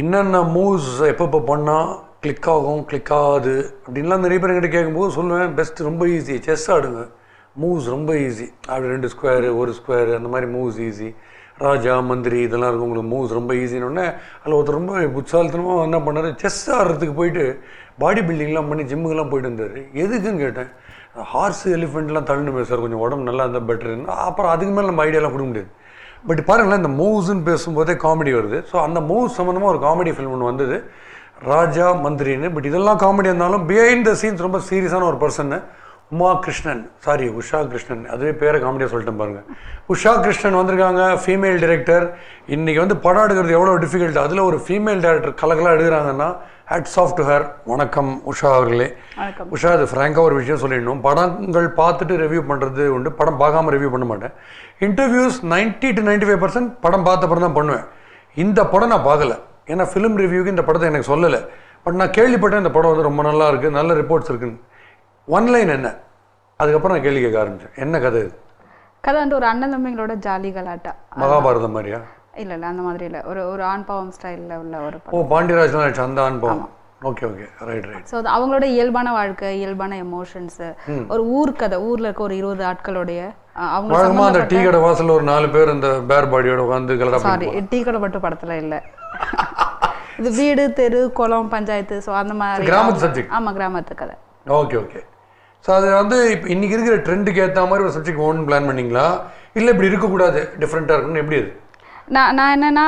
என்னென்ன மூவ்ஸ் எப்பப்போ பண்ணால் கிளிக் ஆகும் கிளிக் ஆகாது அப்படின்லாம் நிறைய பேர் என்கிட்ட கேட்கும்போது சொல்லுவேன், பெஸ்ட் ரொம்ப ஈஸி, செஸ் ஆடுங்க, மூவ்ஸ் ரொம்ப ஈஸி. அப்படி 2 ஸ்கொயரு 1 ஸ்கொயரு அந்த மாதிரி மூவ்ஸ் ஈஸி. ராஜா மந்திரி இதெல்லாம் இருக்கும், உங்களுக்கு மூவ்ஸ் ரொம்ப ஈஸின்னு. அதில் ஒருத்தர் ரொம்ப புட்சாலித்தனமாக என்ன பண்ணார், செஸ் ஆடுறதுக்கு போயிட்டு பாடி பில்டிங்லாம் பண்ணி ஜிம்முக்கெல்லாம் போயிட்டு இருந்தார். எதுக்குன்னு கேட்டேன். ஹார்ஸ் எலிஃபெண்ட்லாம் தள்ளுணுமே சார், கொஞ்சம் உடம்பு நல்லா இருந்தால் பெட்டர்னு. அப்புறம் அதுக்கு மேலே நம்ம ஐடியாலாம் கொடுக்க முடியாது. பட் பாருங்களேன், இந்த மூவ்ஸ்ன்னு பேசும்போதே காமெடி வருது. ஸோ அந்த மூவ்ஸ் சம்மந்தமாக ஒரு காமெடி ஃபில்ம் ஒன்று வந்தது, ராஜா மந்திரின்னு. பட் இதெல்லாம் காமெடி இருந்தாலும் பிஹைண்ட் த சீன்ஸ் ரொம்ப சீரியஸான ஒரு பர்சன்னு உஷா கிருஷ்ணன், அதுவே பேரை காமெடியாக சொல்லிட்டேன் பாருங்கள். உஷா கிருஷ்ணன் வந்திருக்காங்க, ஃபீமேல் டைரக்டர். இன்றைக்கி வந்து படம் எடுக்கிறது எவ்வளோ டிஃபிகல்ட், அதில் ஒரு ஃபீமேல் டைரக்டர் கலக்கலாக எடுக்கிறாங்கன்னா ஹேட்ஸ் ஆஃப் டு ஹர். வணக்கம் உஷா அவர்களே. உஷா, அது ஃப்ராங்காக ஒரு விஷயம் சொல்லிடணும், படங்கள் பார்த்துட்டு ரிவ்யூ பண்ணுறது உண்டு, படம் பார்க்காம ரிவ்யூ பண்ண மாட்டேன். இன்டர்வியூஸ் 90 to 95% படம் பார்த்த படம் தான் பண்ணுவேன். இந்த படம் நான் பார்க்கல, ஏன்னா ஃபிலிம் ரிவ்யூக்கு இந்த படத்தை எனக்கு சொல்லலை. பட் நான் கேள்விப்பட்டேன் இந்த படம் வந்து ரொம்ப நல்லா இருக்குது, நல்ல ரிப்போர்ட்ஸ் இருக்குன்னு. ஒன்லைன் என்ன, அதுக்கப்புறம் நான் கேள்வி கேட்க ஆரம்பித்தேன், என்ன கதை இது? கதை வந்து ஒரு அண்ணன் தம்பிங்களோட ஜாலி கலாட்டா. மகாபாரதம் மாதிரியா? இல்லை அந்த மாதிரி இல்லை, ஒரு ஆண் பாவம் ஸ்டைலில் உள்ள ஒரு ஓ, பாண்டியராஜ் அந்த ஆண் பாவம். Okay, right. ஸோ அவங்களோட இயல்பான வாழ்க்கை, இயல்பான எமோஷன்ஸு, ஒரு ஊர் கதை, ஊரில் இருக்க ஒரு 20 ஆட்களுடைய அவங்க அந்த டீ கடை வாசலில் ஒரு 4 பேர் அந்த பேர் பாடியோட உட்காந்து கலடா. சாரி, டீ கடை மட்டும் படத்தில் இல்லை, இது வீடு தெரு குளம் பஞ்சாயத்து. ஸோ அந்த மாதிரி கிராமத்து சப்ஜெக்ட். ஆமாம், கிராமத்து கதை. ஓகே. ஸோ அது வந்து இப்போ இன்றைக்கி இருக்கிற ட்ரெண்டுக்கு ஏற்ற மாதிரி ஒரு சப்ஜெக்ட் ஒன்று பிளான் பண்ணிங்களா, இல்லை இப்படி இருக்கக்கூடாது டிஃப்ரெண்ட்டாக இருக்கணும்னு, எப்படி அது? நான் என்னன்னா,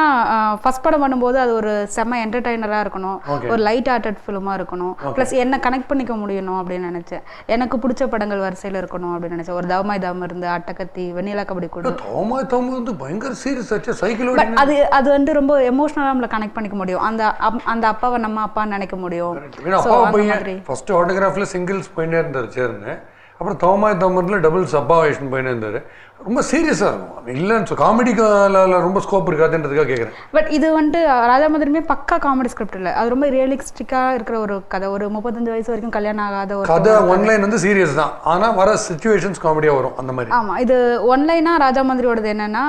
ஃபர்ஸ்ட் படம் பண்ணும்போது அது ஒரு செம்ம என்டர்டைனராக இருக்கணும், ஒரு லைட் ஹார்ட்டட் ஃபிலிமாக இருக்கணும், ப்ளஸ் என்ன கனெக்ட் பண்ணிக்க முடியணும் அப்படின்னு நினச்சேன். எனக்கு பிடிச்ச படங்கள் வரிசையில் இருக்கணும் அப்படின்னு நினச்சேன். ஒரு தவமாய் தவம் இருந்து, அட்டகத்தி, வெண்ணிலா கபடி கூட. தவமாய் தவம் வந்து பயங்கர சீரியஸ் ஆச்சு, சைக்கிள். அது வந்து ரொம்ப எமோஷனலாக நம்மளை கனெக்ட் பண்ணிக்க முடியும், அந்த அப்பாவை நம்ம அப்பான்னு நினைக்க முடியும். ஃபர்ஸ்ட் ஆட்டோகிராஃபில் சிங்கிள்ஸ் போயிட்டே இருந்தார் சேர்ந்து, அப்புறம் தவமாய் தவமரில் டபுள்ஸ் அப்பா வயசுன்னு போயின்னு இருந்தார். ரொம்ப சீரியஸாக இருக்கும், இல்லைன்னு காமெடிக்கு ரொம்ப ஸ்கோப் இருக்காதுன்றதுக்காக கேட்குறேன். பட் இது வந்துட்டு ராஜா மந்திரியுமே பக்கா காமெடி ஸ்கிரிப்ட் இல்லை, அது ரொம்ப ரியலிஸ்டிக்காக இருக்கிற ஒரு கதை. ஒரு 35 வயசு வரைக்கும் கல்யாணம் ஆகாத ஒரு கதை. ஒன்லைன் வந்து சீரியஸ் தான், ஆனால் வர சிச்சுவேஷன்ஸ் காமெடியாக வரும் அந்த மாதிரி. ஆமாம், இது ஒன்லைனாக ராஜா மந்திரியோடது என்னென்னா,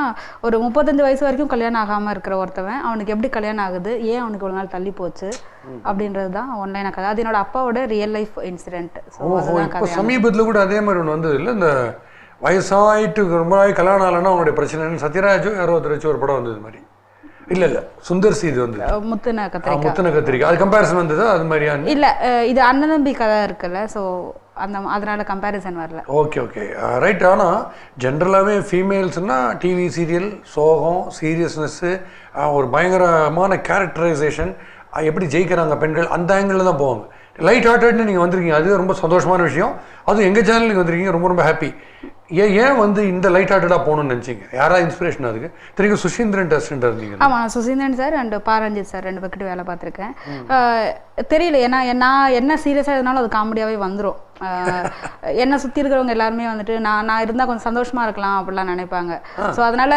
ஒரு 35 வயசு வரைக்கும் கல்யாணம் ஆகாமல் இருக்கிற ஒருத்தவன், அவனுக்கு எப்படி கல்யாணம் ஆகுது, ஏன் அவனுக்கு ஒரு நாள் தள்ளி போச்சு அப்படின்றது தான் ஒன்லைனாக கதை. அது என்னோட அப்பாவோட ரியல் லைஃப் இன்சிடென்ட். இப்போ சமீபத்தில் கூட அதே மாதிரி ஒன்று வந்தது இல்லை, இந்த வயசாயிட்டு ரொம்ப நாள் கல்யாணம் ஆகலைன்னா அவங்களுடைய பிரச்சனைன்னு சத்யராஜும் யாரோ ஒருத்தர் வச்சு ஒரு படம் வந்தது மாதிரி. இல்லை சுந்தர் சி இது வந்து முத்துன கத்திரிக்காய், அது கம்பேரிசன் வந்தது அது மாதிரியா? இல்லை, இது அண்ணன் தம்பி கதை இருக்குல்ல, ஸோ அதனால கம்பேரிசன் வரல. Okay right. ஆனால் ஜென்ரலாகவே ஃபீமேல்ஸ்னால் டிவி சீரியல், சோகம், சீரியஸ்னஸ்ஸு, ஒரு பயங்கரமான கேரக்டரைசேஷன், எப்படி ஜெயிக்கிறாங்க பெண்கள், அந்த ஆங்கிளில் தான் போவாங்க. லைட் ஹார்ட்டட்னு நீங்கள் வந்திருக்கீங்க, அது ரொம்ப சந்தோஷமான விஷயம். அதுவும் எங்கள் சேனல் நீங்கள் வந்திருக்கீங்க, ரொம்ப ஹாப்பி. ஏன் வந்து இந்த லைட் ஹார்ட்டடாக போகணும்னு நினச்சிங்க? யாராவது இன்ஸ்பிரேஷன் அதுக்கு? தெரியும் சுசீந்திரன் டெஸ்ட் இருந்தீங்க. ஆமாம், Suseenthiran sir and Paranjith sir 2 பேர்கிட்ட வேலை பார்த்துருக்கேன். தெரியல, ஏன்னா நான் என்ன சீரியஸாக இருந்தாலும் அது காமெடியாகவே வந்துடும். என்னை சுற்றி இருக்கிறவங்க எல்லாருமே வந்துட்டு நான் இருந்தால் கொஞ்சம் சந்தோஷமாக இருக்கலாம் அப்படிலாம் நினைப்பாங்க. ஸோ அதனால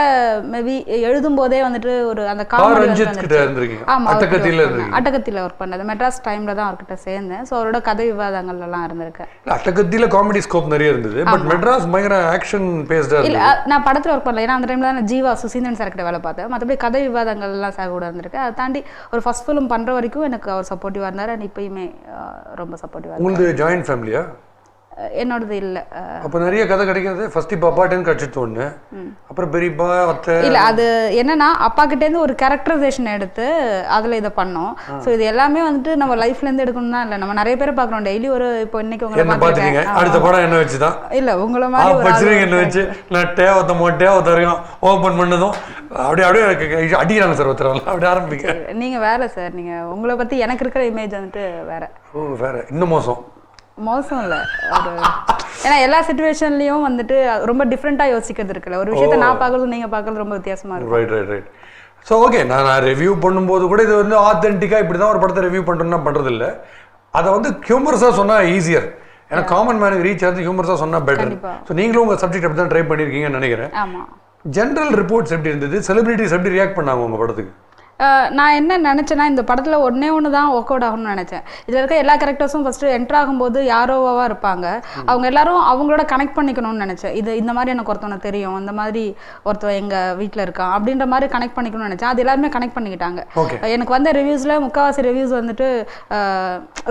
மேபி எழுதும் போதே வந்துட்டு ஒரு அந்த காமெடி. ஆமாம், அட்டகத்தியில் ஒர்க் பண்ணது, மெட்ராஸ் டைமில் தான் அவர்கிட்ட சேர்ந்தேன். ஸோ அவரோட கதை விவாதங்கள்லாம் இருந்திருக்கேன். அட்டகத்தியில் காமெடி ஸ்கோப் நிறைய இருந்தது, பட் மெட்ராஸ் பயங்கர ஆக்ஷன் பேஸ்டாக. இல்லை, நான் படத்தில் ஒர்க் பண்ணல, ஏன்னா அந்த டைமில் தான் ஜீவா சுசீந்திரன் சார் கிட்ட வேலை பார்த்தேன். மற்றபடி கதை விவாதங்கள்லாம் சார் கூட இருந்திருக்கு. அதை தாண்டி ஒரு ஃபர்ஸ்ட் ஃபிலிம் பண்ணுற வரைக்கும் எனக்கு அவர் சப்போர்ட்டிவாக இருந்தார், அண்ட் இப்போயுமே ரொம்ப சப்போர்ட்டிவாக இருந்தார். உங்களுக்கு ஜாயின்ட் ஃபேமிலியா? என்னோடது இல்லை. அப்போ நிறைய கதை கிடைக்காது. ஃபர்ஸ்ட் இப்போ அப்பாட்டேன்னு கிடச்சிட்டு ஒன்று, அப்புறம் பெரியப்பா அத்தை. இல்லை, அது என்னன்னா அப்பா கிட்டேருந்து ஒரு கேரக்டரைசேஷன் எடுத்து அதில் இதை பண்ணோம். ஸோ இது எல்லாமே வந்துட்டு நம்ம லைஃப்லேருந்து எடுக்கணும் தான் இல்லை, நம்ம நிறைய பேரை பார்க்குறோம் டெய்லி. ஒரு இப்போ இன்னைக்கு உங்களை பார்த்துருக்கீங்க, அடுத்த படம் என்ன வச்சு தான்? இல்லை, உங்களை மாதிரி என்ன வச்சு நான் டேவத்தை இருக்கோம் ஓப்பன் பண்ணதும் அப்படியே அடிக்கிறாங்க சார் ஒருத்தர், அப்படியே ஆரம்பிக்க. நீங்கள் வேற சார், நீங்கள் உங்களை பற்றி எனக்கு இருக்கிற இமேஜ் வந்துட்டு வேற. வேற இன்னும் மோசம் இல்லை, ஏன்னா எல்லா சிச்சுவேஷன்லையும் வந்துட்டு ரொம்ப டிஃப்ரெண்ட்டாக யோசிக்கிறது இருக்குல்ல. ஒரு விஷயத்தை நான் பார்க்கறது நீங்கள் பார்க்கறது ரொம்ப வித்தியாசமாக இருக்கும். ரைட். ஸோ ஓகே, நான் ரிவ்யூ பண்ணும்போது கூட இது வந்து ஆத்தென்டிக்காக இப்படி தான் ஒரு படத்தை ரிவ்யூ பண்ணுறோன்னா பண்ணுறதில்ல. அதை வந்து ஹியூமர்ஸாக சொன்னால் ஈஸியர், ஏன்னா காமன் மேனுக்கு ரீச் ஆகிறது ஹியூமர்ஸாக சொன்னால் பெட்டர். ஸோ நீங்களும் உங்கள் சப்ஜெக்ட் அப்படி தான் ட்ரை பண்ணியிருக்கீங்கன்னு நினைக்கிறேன். ஆமாம். ஜென்ரல் ரிப்போர்ட்ஸ் எப்படி இருந்தது? செலிபிரிட்டிஸ் எப்படி ரியாக்ட் பண்ணாங்க உங்கள் படத்துக்கு? நான் என்ன நினச்சேன்னா இந்த படத்தில் ஒன்று தான் ஒர்க் அவுட் ஆகும்னு நினச்சேன். இதில் இருக்க எல்லா கேரக்டர்ஸும் ஃபஸ்ட்டு என்ட்ரு ஆகும்போது யாரோவாக இருப்பாங்க, அவங்க எல்லாரும் அவங்களோட கனெக்ட் பண்ணிக்கணும்னு நினச்சேன். இந்த மாதிரி எனக்கு ஒருத்தவனை தெரியும், இந்த மாதிரி ஒருத்தவன் எங்கள் வீட்டில் இருக்கான் அப்படின்ற மாதிரி கனெக்ட் பண்ணிக்கணும்னு நினச்சேன். அது எல்லாருமே கனெக்ட் பண்ணிக்கிட்டாங்க. எனக்கு வந்த ரிவ்யூஸில் முக்கால்வாசி ரிவ்யூஸ் வந்துட்டு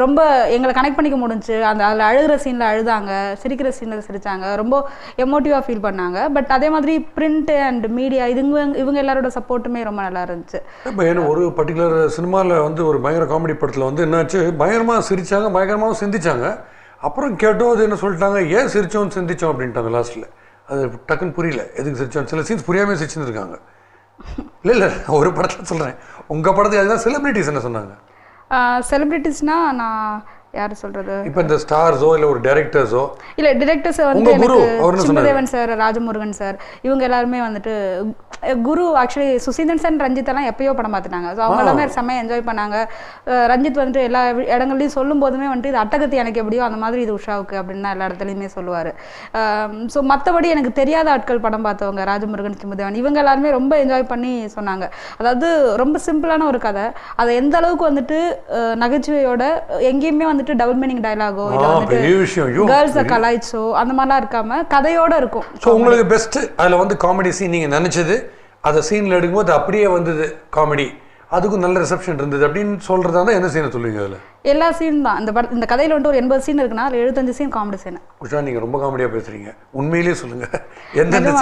ரொம்ப எங்களை கனெக்ட் பண்ணிக்க முடிஞ்சு, அதில் அழுகிற சீனில் அழுதாங்க, சிரிக்கிற சீனில் சிரித்தாங்க, ரொம்ப எமோட்டிவாக ஃபீல் பண்ணாங்க. பட் அதே மாதிரி பிரிண்ட் அண்ட் மீடியா இவங்க எல்லாரோட சப்போர்ட்டுமே ரொம்ப நல்லா இருந்துச்சு. ஏன்னா ஒரு பர்டிகுலர் சினிமாவில் வந்து ஒரு பயங்கர காமெடி படத்தில் வந்து என்னாச்சு, பயங்கரமாக சிரித்தாங்க, பயங்கரமாக சிந்திச்சாங்க. அப்புறம் கேட்டோம் அது என்ன சொல்லிட்டாங்க, ஏன் சிரிச்சோம் சிந்திச்சோம் அப்படின்ட்டாங்க லாஸ்ட்டில். அது டக்குன்னு புரியல எதுக்கு சிரிச்சோம். சில சீன்ஸ் புரியாமல் சிரிச்சுருக்காங்க. இல்லை ஒரு படத்தில் சொல்கிறேன், உங்கள் படத்துக்கு அதுதான் செலிபிரிட்டிஸ் என்ன சொன்னாங்க? செலிபிரிட்டிஸ்னால் நான் யார் சொல்கிறது, இப்போ இந்த ஸ்டார்ஸோ இல்லை ஒரு டைரக்டர்ஸோ? இல்லை டிரெக்டர்ஸ் வந்து எனக்கு சிம்புதேவன் சார், ராஜமுருகன் சார், இவங்க எல்லாருமே வந்துட்டு குரு ஆக்சுவலி சுசீந்திரன் சார் ரஞ்சித் எல்லாம் எப்பயோ படம் பார்த்துட்டாங்க. ஸோ அவங்க எல்லாமே செம்மையாக என்ஜாய் பண்ணாங்க. ரஞ்சித் வந்துட்டு எல்லா இடங்கள்லையும் சொல்லும் போதுமே வந்துட்டு இது அட்டகத்தி எனக்கு எப்படியோ அந்த மாதிரி இது உஷாவுக்கு அப்படின்னு தான் எல்லா இடத்துலையுமே சொல்லுவார். ஸோ மற்றபடி எனக்கு தெரியாத ஆட்கள் படம் பார்த்தவங்க ராஜமுருகன், சிம்புதேவன் இவங்க எல்லாருமே ரொம்ப என்ஜாய் பண்ணி சொன்னாங்க. அதாவது ரொம்ப சிம்பிளான ஒரு கதை, அதை எந்த அளவுக்கு வந்துட்டு நகைச்சுவையோட எங்கேயுமே வந்துட்டு டபுள் மீனிங் டயலாகோ இல்லை வந்துட்டு கேர்ள்ஸை கலாய்ச்சோ அந்த மாதிரிலாம் இருக்காம கதையோட இருக்கும். ஸோ உங்களுக்கு பெஸ்ட் அதில் வந்து காமெடி சீன் நீங்கள் நினச்சது அதை சீனில் எடுக்கும்போது அப்படியே வந்தது காமெடி, அதுக்கும் நல்ல ரிசப்ஷன் இருந்தது அப்படின்னு சொல்கிறதா இருந்தால் என்ன சீனை சொல்லுவீங்க? அதில் எல்லா சீன் தான். இந்த கதையில் வந்துட்டு ஒரு 80 சீன் இருக்குன்னா அதில் 75 சீன் காமெடி சீன். உஷா நீங்கள் ரொம்ப காமெடியாக பேசுகிறீங்க, உண்மையிலேயே சொல்லுங்கள் எந்தெந்த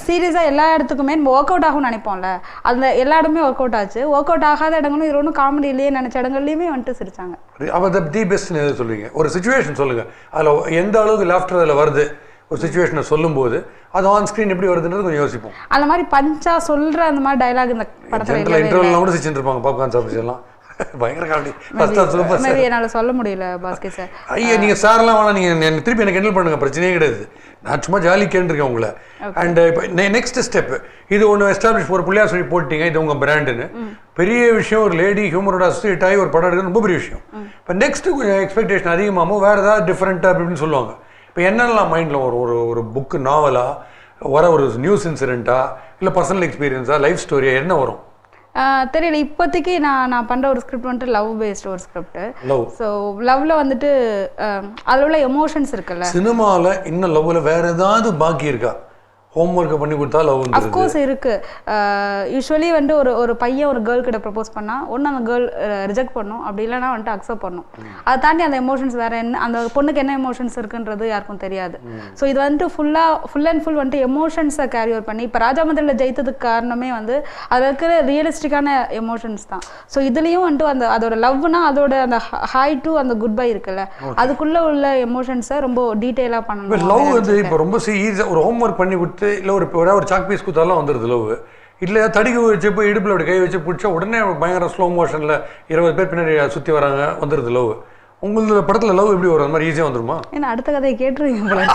சீரியஸாக எல்லா இடத்துக்குமே நம்ம ஒர்க் அவுட் ஆகும்னு நினைப்போம்ல, அந்த எல்லா இடமே ஒர்க் அவுட் ஆச்சு. ஒர்க் அவுட் ஆகாத இடங்களும் இது ஒன்றும் காமெடி இல்லையே நினச்ச இடங்கள்லையுமே வந்துட்டு சிரிச்சாங்க. அப்போ தி பெஸ்ட்னு எது சொல்லுவீங்க? ஒரு சுச்சுவேஷன் சொல்லுங்கள், அதில் எந்த அளவுக்கு லாஃப்டர் அதில் வருது, ஒரு சுச்சுவேஷனை சொல்லும்போது அது ஆன் ஸ்க்ரீன் எப்படி வருதுன்றது கொஞ்சம் யோசிப்போம். அந்த மாதிரி பஞ்சா சொல்கிற அந்த மாதிரி டைலாக் இந்த படத்தில் இன்டர்வல்லாம் கூட சிரிச்சுட்டு இருப்பாங்க பாப்கார்ன் சாப்பிட்டு எல்லாம் பயங்கர காமெடி. ஃபர்ஸ்ட் என்னால் சொல்ல முடியல பாஸ்கர் சார். ஐயா நீங்கள் சார்லாம் வேணாம், நீங்கள் திருப்பி எனக்கு ஹேண்டில் பண்ணுங்க, பிரச்சனையே கிடையாது. நான் சும்மா ஜாலி கேட்டுருக்கேன் உங்களை. அண்ட் இப்போ நெக்ஸ்ட் ஸ்டெப் இது ஒன்று எஸ்டாப்ளிஷ் ஒரு பிள்ளையா சொல்லி போட்டீங்க, இது உங்கள் பிராண்டுன்னு பெரிய விஷயம். ஒரு லேடி ஹியூமரோட அசோசியேட் ஆகி ஒரு படம் எடுக்கிறது ரொம்ப பெரிய விஷயம். இப்போ நெக்ஸ்ட்டு கொஞ்சம் எக்ஸ்பெக்டேஷன் அதிகமாகவும் வேறு ஏதாவது டிஃப்ரெண்ட்டாக அப்படின்னு சொல்லுவாங்க. இப்போ என்னெல்லாம் மைண்டில் ஒரு புக்கு, நாவலா, வர ஒரு நியூஸ் இன்சிடெண்ட்டா, இல்லை பர்சனல் எக்ஸ்பீரியன்ஸா, லைஃப் ஸ்டோரியா, என்ன வரும்? தெரியல. இப்போதைக்கு நான் பண்ணுற ஒரு ஸ்கிரிப்ட் வந்துட்டு லவ் பேஸ்ட் ஒரு ஸ்கிரிப்ட். ஸோ லவ்வில் வந்துட்டு அதில் உள்ள எமோஷன்ஸ் இருக்குல்ல, சினிமாவில் இன்னும் லவ்வில் வேறு ஏதாவது பாக்கி இருக்கா? ஹோம்ஒர்க்கை பண்ணி கொடுத்தா லவ் வந்து அஃப்கோர்ஸ் இருக்குது. யூஸ்வலி வந்துட்டு ஒரு பையன் ஒரு கேர்ள் கிட்ட ப்ரப்போஸ் பண்ணால் ஒன்று அந்த கேர்ள் ரிஜெக்ட் பண்ணும், அப்படி இல்லைனா வந்துட்டு அக்செப்ட் பண்ணும். அதை தாண்டி அந்த எமோஷன்ஸ் வேறு என்ன, அந்த பொண்ணுக்கு என்ன எமோஷன்ஸ் இருக்குன்றது யாருக்கும் தெரியாது. ஸோ இது வந்துட்டு ஃபுல் அண்ட் ஃபுல் வந்துட்டு எமோஷன்ஸை கேரி ஓவர் பண்ணி இப்போ ராஜாமந்திரியில் ஜெயித்ததுக்கு காரணமே வந்து அதில் இருக்கிற ரியலிஸ்டிக்கான எமோஷன்ஸ் தான். ஸோ இதுலேயும் வந்துட்டு அதோட லவ்னா அதோட அந்த ஹாய் டு அந்த குட் பை இருக்குல்ல, அதுக்குள்ளே உள்ள எமோஷன்ஸை ரொம்ப டீட்டெயிலாக பண்ணணும். லவ் வந்து இப்போ ரொம்ப ஈஸியாக ஒரு ஹோம்ஒர்க் பண்ணி கொடுத்து இல்லை ஒரு சாக் பீஸ் கொடுத்தாலும் வந்துடுது லவ். இல்லை தடிக்க வச்சு போய் இடுப்பில் அப்படி கை வச்சு பிடிச்சா உடனே பயங்கர ஸ்லோ மோஷனில் 20 பேர் பின்னாடி சுற்றி வராங்க, வந்துடுது லவ். உங்களோட படத்தில் லவ் எப்படி வரும்? அந்த மாதிரி ஈஸியாக வந்துருமா? ஏன்னா அடுத்த கதையை கேட்டுருவீங்க.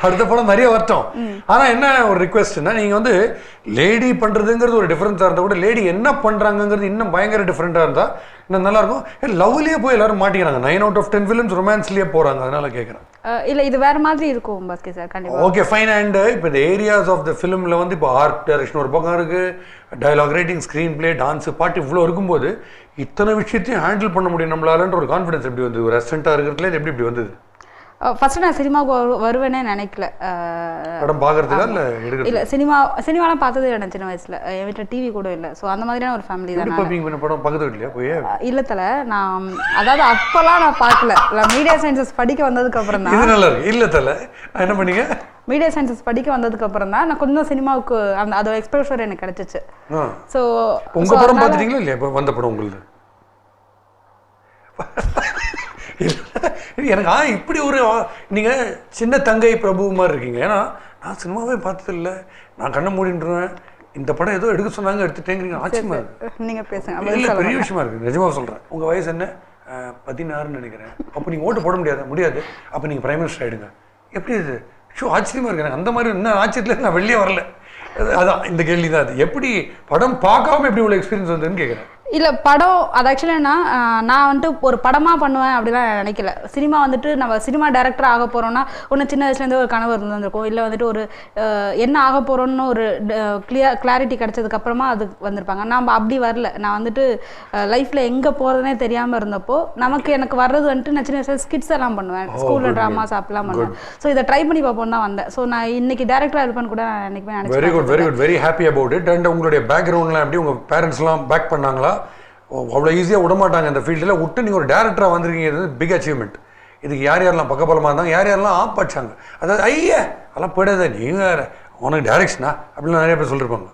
அடுத்த படம் நிறைய வரட்டும். ஆனால் என்ன ஒரு ரிக்வெஸ்ட்னா, நீங்கள் வந்து லேடி பண்ணுறதுங்கிறது ஒரு டிஃப்ரென்ஸாக இருந்தால் கூட லேடி என்ன பண்ணுறாங்கிறது இன்னும் பயங்கர டிஃப்ரெண்ட்டாக இருந்தால் இன்னும் நல்லாயிருக்கும். லவ்லேயே போய் எல்லாரும் மாட்டிக்கிறாங்க. 9 out of 10 ஃபிலிம்ஸ் ரொமான்ஸ்லேயே போகிறாங்க. அதனால கேட்குறேன். இல்லை இது வேறு மாதிரி இருக்கும் பாஸ்கர் சார். கண்டிப்பாக. Okay fine. அண்ட் இப்போ இந்த ஏரியாஸ் ஆஃப் த ஃபிலிமில் வந்து இப்போ ஆர்ட் டைரக்ஷன் ஒரு பக்கம் இருக்குது, dialogue writing, screen play, dance, பாட்டு இவ்வளோ இருக்கும்போது இத்தனை விஷயத்தையும் ஹேண்டில் பண்ண முடியும் நம்மளாலன்ற ஒரு கான்ஃபிடன்ஸ் எப்படி வந்தது? ஒரு ரெஸ்டன்ட்டாக இருக்கிறதுல எப்படி இப்படி வந்தது? ஃபஸ்ட்டு நான் சினிமாவுக்கு வருவேனே நினைக்கல. படம் பார்க்குறதுல இல்லை சினிமாலாம் பார்த்ததே இல்லை சின்ன வயசில். என் வீட்டில் டிவி கூட இல்லை. ஸோ அந்த மாதிரியான ஒரு ஃபேமிலி தான். படம் பக்கத்து வீட்லையா போய் இல்லத்தில் நான் அதாவது அப்போல்லாம் நான் பார்க்கல. மீடியா சயின்சஸ் படிக்க வந்ததுக்கப்புறம் தான். இது நல்லா இருக்கு. இல்லத்தில் என்ன பண்ணீங்க? மீடியா சயின்சஸ் படிக்க வந்ததுக்கப்புறம் தான் நான் கொஞ்சம் சினிமாவுக்கு அதோட எக்ஸ்போஷர் எனக்கு கிடைச்சிச்சு. ஸோ உங்கள் படம் பார்த்துட்டீங்களா இல்லையா? இப்போ வந்த படம் உங்களுக்கு எனக்கு இப்படி ஒரு நீங்கள் சின்ன தங்கை பிரபு மாதிரி இருக்கீங்க. ஏன்னா நான் சினிமாவே பார்த்ததில்லை, நான் கண்ணை மூடின்றுவேன். இந்த படம் ஏதோ எடுக்க சொன்னாங்க எடுத்துட்டேங்கிறீங்க. ஆச்சரியமா இருக்கு. நீங்கள் பேசுங்க. இல்லை பெரிய விஷயமா இருக்குது, நிஜமாக சொல்கிறேன். உங்கள் வயசு என்ன? 16 நினைக்கிறேன். அப்போ நீங்கள் ஓட்டு போட முடியாது. அப்போ நீங்கள் பிரைம் மினிஸ்டர் ஆகிடுங்க. எப்படி இது? ஆச்சரியமாக இருக்கு எனக்கு. அந்த மாதிரி இன்னும் ஆச்சரியத்தில் நான் வெளியே வரல. அதான் இந்த கேள்வி தான். அது எப்படி படம் பார்க்காம எப்படி உள்ள எக்ஸ்பீரியன்ஸ் வந்ததுன்னு கேட்குறேன். இல்லை படம் அது ஆக்சுவலாக நான் வந்துட்டு ஒரு படமாக பண்ணுவேன் அப்படிலாம் நினைக்கல. சினிமா வந்துட்டு நம்ம சினிமா டைரக்டர் ஆக போகிறோன்னா ஒன்று சின்ன வயசுலேருந்து ஒரு கனவு இருந்திருக்கும், இல்லை வந்துட்டு ஒரு என்ன ஆக போகிறோன்னு ஒரு கிளாரிட்டி கிடச்சதுக்கப்புறமா அது வந்திருப்பாங்க. நம்ம அப்படி வரல. நான் வந்துட்டு லைஃப்பில் எங்கே போகிறதுனே தெரியாமல் இருந்தப்போ எனக்கு வர்றது வந்துட்டு நான் சின்ன வயசுல ஸ்கிட்ஸ் எல்லாம் பண்ணுவேன், ஸ்கூலில் ட்ராமாஸ் அப்படிலாம் பண்ணுவேன். ஸோ இதை ட்ரை பண்ணி பார்ப்போம் தான் வந்தேன். ஸோ நான் இன்னைக்கு டேரக்டராக இருப்பேன்னு கூட நான் என்னைக்குமே நினைச்சேன். Very good very good, very happy about it. And உங்களுடைய பேக்ரவுண்ட்லாம் எப்படி உங்கள் பேரண்ட்ஸ்லாம் பேக் பண்ணாங்களா? அவ்வளோ ஈஸியாக விடமாட்டாங்க இந்த ஃபீல்டில் விட்டு நீங்கள் ஒரு டேரக்டராக வந்திருக்கீங்க, பிக் அச்சீவ்மெண்ட். இதுக்கு யார் யாரெல்லாம் பக்கபலமாக இருந்தாங்க, யார் யாரெல்லாம் ஆப்பாச்சாங்க, அதாவது ஐயா அதெல்லாம் போயிடாத நீங்கள் வேறு உனக்கு டேரக்ஷனா அப்படிலாம் நிறைய பேர் சொல்லியிருப்பாங்க.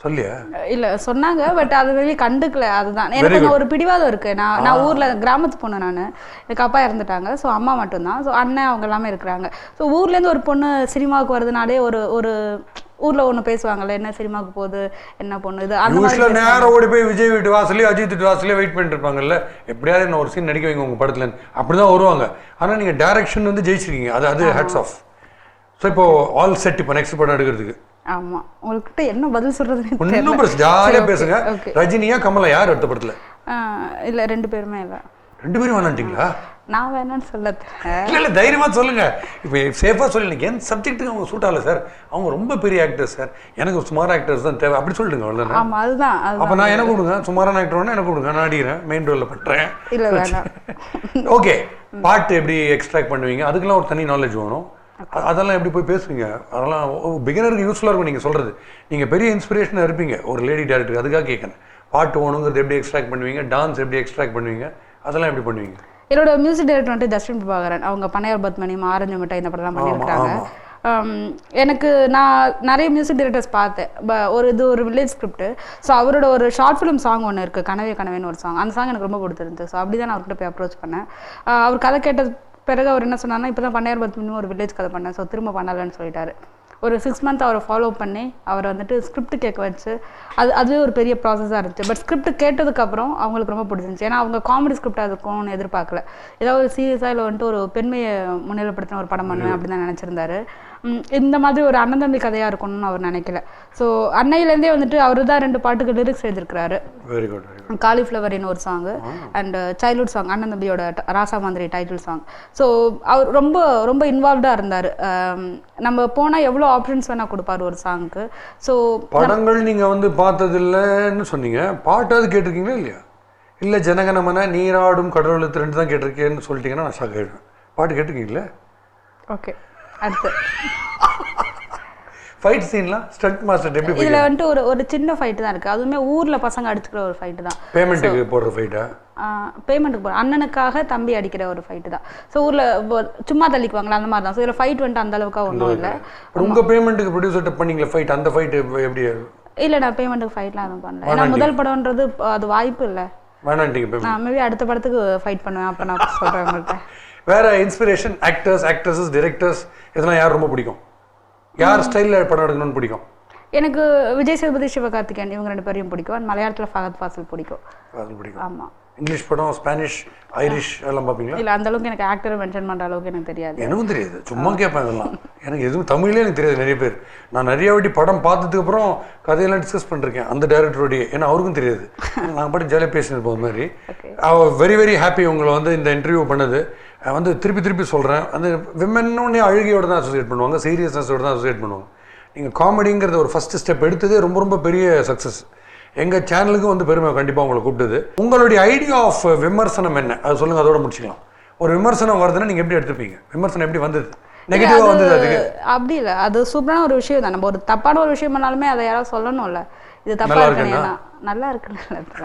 சொல்லியா? இல்லை சொன்னாங்க, பட் அது வெளியே கண்டுக்கல. அதுதான் எனக்கு ஒரு பிடிவாதம் இருக்கு. நான் ஊரில் கிராமத்து பொண்ணு, நான் எனக்கு அப்பா இறந்துட்டாங்க. ஸோ அம்மா மட்டும்தான். ஸோ அண்ணன் அவங்க எல்லாமே இருக்கிறாங்க. ஸோ ஊர்லேருந்து ஒரு பொண்ணு சினிமாவுக்கு வருதுனாலே ஒரு ஊரில் ஒன்று பேசுவாங்கல்ல, என்ன சினிமாவுக்கு போகுது, என்ன பொண்ணு இது, அந்த மாதிரி நேரம் ஓடி போய் விஜய் வீட்டு வாசலே அஜித் வீட்டு வாசலே வெயிட் பண்ணிட்டு இருப்பாங்கல்ல, எப்படியாவது என்ன ஒரு சீன் நடிக்க வைங்க உங்கள் படத்தில், அப்படி தான் வருவாங்க. ஆனால் நீங்கள் டைரக்ஷன் வந்து ஜெயிச்சிருக்கீங்க, அது ஹேட்ஸ் ஆஃப். ஸோ இப்போ ஆல் செட், இப்போ நெக்ஸ்ட் படம் எடுக்கிறதுக்கு. ஆமா, உங்கள்கிட்ட என்ன பதில் சொல்றதுன்னு ஒன்றும் பிரச்சனை, ஜாலியாக பேசுங்க. ரஜினியா கமலா யார் அடுத்த படத்தில்? இல்லை, 2 பேருமே இல்லை. 2 பேரும் வேணான்ட்டிங்களா? நான் வேணான்னு சொல்ல. இல்லை தைரியமாக சொல்லுங்கள். இப்போ சேஃபாக சொல்லி எனக்கு என் சப்ஜெக்ட்டுக்கு அவங்க சூட் ஆகலை சார், அவங்க ரொம்ப பெரிய ஆக்டர்ஸ் சார், எனக்கு சுமார் ஆக்டர்ஸ் தான் தேவை அப்படி சொல்லிடுங்க. அவ்வளோதானே? ஆமாம், அதுதான். அப்போ நான் எனக்கு கொடுங்க, சுமாரான ஆக்டர்னா எனக்கு கொடுங்க, நான் அடிக்கிறேன், மெயின் ரோலில் பண்ணுறேன். இல்லை வேணாம். ஓகே, பாட்டு எப்படி எக்ஸ்ட்ராக்ட் பண்ணுவீங்க, அதுக்கெல்லாம் ஒரு தனி நாலேஜ் வேணும். அதெல்லாம் எப்படி போய் பேசுவீங்க, அதெல்லாம் பிகினருக்கு யூஸ்ஃபுல்லாக இருக்கும். நீங்கள் சொல்கிறது நீங்கள் பெரிய இன்ஸ்பிரேஷனாக இருப்பீங்க ஒரு லேடி டேரக்டருக்கு, அதுக்காக கேட்குறேன். பாட்டு ஓணுங்கிறது எப்படி எக்ஸ்ட்ராக்ட் பண்ணுவீங்க, டான்ஸ் எப்படி எக்ஸ்ட்ராக்ட் பண்ணுவீங்க, அதெல்லாம் எப்படி பண்ணுவீங்க? என்னோட மியூசிக் டைரக்டர் வந்துட்டு ஜஸ்டின் பிரபாகரன். அவங்க பனையார் பத்மனி, ஆரஞ்சு மிட்டாய் இந்த படம்லாம் பண்ணியிருக்காங்க. எனக்கு நான் நிறைய மியூசிக் டைரக்டர்ஸ் பார்த்தேன். ஒரு வில்லேஜ் ஸ்கிரிப்ட். ஸோ அவரோட ஒரு ஷார்ட் ஃபிலிம் சாங் ஒன்று இருக்குது, கனவே கனவேன்னு ஒரு சாங். அந்த சாங் எனக்கு ரொம்ப கொடுத்துருந்து. ஸோ அப்படி தான் நான் அவர்கிட்ட போய் அப்ரோச் பண்ணேன். அவர் கதை கேட்டது பிறகு அவர் என்ன சொன்னார்னா, இப்போ தான் பனையார் பத்மனி ஒரு வில்லேஜ் கதை பண்ணேன், ஸோ திரும்ப பண்ணலன்னு சொல்லிட்டாரு. ஒரு 6 months அவரை ஃபாலோ பண்ணி அவரை வந்துட்டு ஸ்கிரிப்ட் கேட்க வச்சு அதுவே ஒரு பெரிய ப்ராசஸாக இருந்துச்சு. பட் ஸ்கிரிப்ட் கேட்டதுக்கப்புறம் அவங்களுக்கு ரொம்ப பிடிச்சிருந்துச்சு. ஏன்னா அவங்க காமெடி ஸ்கிரிப்டாக இருக்கும்னு எதிர்பார்க்கல. ஏதாவது சீரியஸாக இல்லை வந்துட்டு ஒரு பெண்மையை முன்னிலைப்படுத்தின ஒரு படம் பண்ணுவேன் அப்படின்னு தான் நினச்சிருந்தாரு. இந்த மாதிரி ஒரு அண்ணன் தம்பி கதையாக இருக்கணும்னு அவர் நினைக்கல. ஸோ அன்னையிலேருந்தே வந்துட்டு அவர் தான் 2 பாட்டுக்கு லிரிக்ஸ் எழுதியிருக்கிறாரு. Very good. காலிஃப்ளவரின் ஒரு சாங்கு அண்ட் சைல்ட்ஹுட் சாங், அண்ணன் தம்பியோட ராசா மாதிரி டைட்டில் சாங். ஸோ அவர் ரொம்ப ரொம்ப இன்வால்வ்டாக இருந்தார். நம்ம போனால் எவ்வளோ ஆப்ஷன்ஸ் வேணால் கொடுப்பார் ஒரு சாங்க்கு. ஸோ படங்கள் நீங்கள் வந்து பார்த்ததில்லைன்னு சொன்னீங்க, பாட்டாவது கேட்டிருக்கீங்களா இல்லையா? இல்லை ஜனகணமன நீராடும் கடவுளுக்கு 2 தான் கேட்டிருக்கேன்னு சொல்லிட்டீங்கன்னா நான் ஷாக் ஆகிடுவேன். பாட்டு கேட்டிருக்கீங்களா? ஓகே, அடுத்து ஃபைட் சீன்லாம் ஸ்டண்ட் மாஸ்டர் எப்படி? இதில் வந்துட்டு ஒரு சின்ன ஃபைட்டு தான் இருக்குது. அதுவுமே ஊரில் பசங்க அடிச்சுக்கிற ஒரு ஃபைட்டு தான். பேமெண்ட்டுக்கு போடுற ஃபைட்டா? பேமெண்ட்டுக்கு போகிற அண்ணனுக்காக தம்பி அடிக்கிற ஒரு ஃபைட்டு தான். ஸோ ஊரில் சும்மா தள்ளிக்குவாங்களா அந்த மாதிரி தான். ஸோ இதில் ஃபைட் வந்துட்டு அந்த அளவுக்கு ஒன்றும் இல்லை. உங்கள் பேமெண்ட்டுக்கு ப்ரொடியூசர்கிட்ட பண்ணீங்களா ஃபைட்? அந்த ஃபைட்டு எப்படி? இல்லை, நான் பேமெண்ட்டுக்கு ஃபைட்லாம் எதுவும் பண்ணல. ஏன்னா முதல் படம்ன்றது அது வாய்ப்பு இல்லை. வேணான்ட்டீங்க. நான் மேபி அடுத்த படத்துக்கு ஃபைட் பண்ணுவேன், அப்போ நான் சொல்கிறேன் உங்கள்கிட்ட. வேற இன்ஸ்பிரேஷன் ஆக்டர்ஸ், ஆக்ட்ரஸஸ், டிரெக்டர்ஸ் இதெல்லாம் யார் ரொம்ப பிடிக்கும்? யார் ஸ்டைலில் படம் எடுக்கணும்னு பிடிக்கும்? எனக்கு விஜய் சேதுபதி, சிவகார்த்திகேயன் இவங்க 2 பேரையும் பிடிக்கும். அண்ட் மலையாளத்தில் ஃபஹத் ஃபாசில் பிடிக்கும். ஆமாம். இங்கிலீஷ் படம், ஸ்பானிஷ், ஐரிஷ் எல்லாம் பார்ப்பீங்களா? இல்லை, அந்த அளவுக்கு எனக்கு ஆக்டரை மென்ஷன் பண்ணுற அளவுக்கு எனக்கு தெரியாது. எனக்கும் தெரியாது, சும்மா கேட்பேன் இதெல்லாம். எனக்கு எதுவும் தமிழ்லேயே எனக்கு தெரியாது. நிறைய பேர் நான் நிறைய வாட்டி படம் பார்த்ததுக்கப்புறம் கதையெல்லாம் டிஸ்கஸ் பண்ணிருக்கேன் அந்த டேரக்டரோடைய. ஏன்னா அவருக்கும் தெரியாது, நாங்கள் பாட்டு ஜாலியாக பேசினது போது மாதிரி. வெரி வெரி ஹாப்பி உங்களை வந்து இந்த இன்டர்வியூ பண்ணது. வந்து திருப்பி சொல்கிறேன், அந்த விமன்னே அழுகையோடு தான் அசோசியேட் பண்ணுவாங்க, சீரியஸ்னஸோடு தான் அசோசியேட் பண்ணுவாங்க. நீங்கள் காமெடிங்கிறத ஒரு ஃபஸ்ட்டு ஸ்டெப் எடுத்ததே ரொம்ப ரொம்ப பெரிய சக்ஸஸ். எங்கள் சேனலுக்கும் வந்து பெருமை கண்டிப்பாக உங்களை கூப்பிட்டது. உங்களுடைய ஐடியா ஆஃப் விமர்சனம் என்ன அது சொல்லுங்கள், அதோட முடிச்சிக்கலாம். ஒரு விமர்சனம் வருதுன்னா நீங்கள் எப்படி எடுத்துப்பீங்க? விமர்சனம் எப்படி வந்தது? நெகட்டிவாக வந்தது? அதுக்கு அப்படி இல்லை, அது சூப்பரான ஒரு விஷயம் தான். நம்ம ஒரு தப்பான ஒரு விஷயம் பண்ணாலுமே அதை யாராவது சொல்லணும்ல, இது தப்பாக இருக்குன்னா நல்லா இருக்குன்னு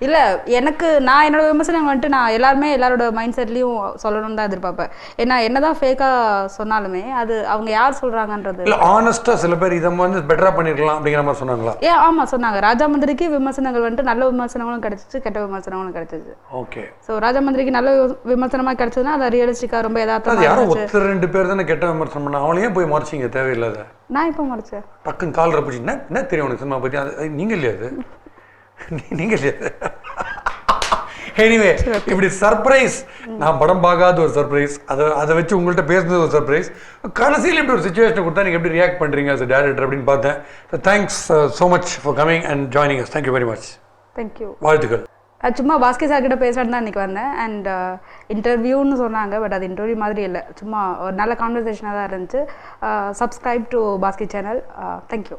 இல்லை. எனக்கு நான் என்னோட விமர்சனம் வந்துட்டு நான் எல்லாரோட மைண்ட் செட்லேயும் சொல்லணும்னு தான் எதிர்பார்ப்பேன். ஏன்னா என்னதான் ஃபேக்காக சொன்னாலுமே அது அவங்க யார் சொல்கிறாங்கன்றது இல்லை. ஆனஸ்ட்டாக சில பேர் இதை வந்து பெட்டராக பண்ணிருக்கலாம் அப்படிங்கிற மாதிரி சொன்னாங்களா? ஆமாம் சொன்னாங்க. ராஜா மந்திரிக்கு விமர்சனங்கள் வந்துட்டு நல்ல விமர்சனங்களும் கிடைச்சிச்சு, கெட்ட விமர்சனங்களும் கிடைச்சிச்சு. ஓகே. ஸோ ராஜா மந்திரிக்கு நல்ல விமர்சனமாக கிடைச்சதுன்னா அதை ரியலிஸ்டிக்காக ரொம்ப யதார்த்தமாக. யாரும் 1-2 பேர் தானே கெட்ட விமர்சனம் பண்ண, அவளையும் போய் மறைச்சிங்க தேவையில்லாத. நான் இப்போ மறைச்சேன் டக்குன்னு கால் ரப்பிச்சு என்ன தெரியும் உனக்கு சினிமா பற்றி? அது நீங்கள் இல்லையா? அது நீங்கள் இல்லையா? எனிவே, இப்படி சர்ப்ரைஸ், நான் படம் பார்க்காத ஒரு சர்ப்ரைஸ், அதை வச்சு உங்கள்கிட்ட பேசுனது ஒரு சர்ப்ரைஸ். கடைசியில் இப்படி ஒரு சுச்சுவேஷனை கொடுத்தா நீங்கள் எப்படி ரியாக்ட் பண்ணுறீங்க as a director அப்படின்னு பார்த்தேன். So thanks so much for coming and joining us. Thank you very much. Thank you. வாழ்த்துக்கள். சும்மா பாஸ்கி சார் கிட்ட பேசலான்னு தான் இன்றைக்கி வந்தேன். அண்ட் இன்டர்வியூன்னு சொன்னாங்க, பட் அது இன்டர்வியூ மாதிரி இல்லை, சும்மா ஒரு நல்ல கான்வர்சேஷனாக தான் இருந்துச்சு. Subscribe to Bhaski channel. Thank you.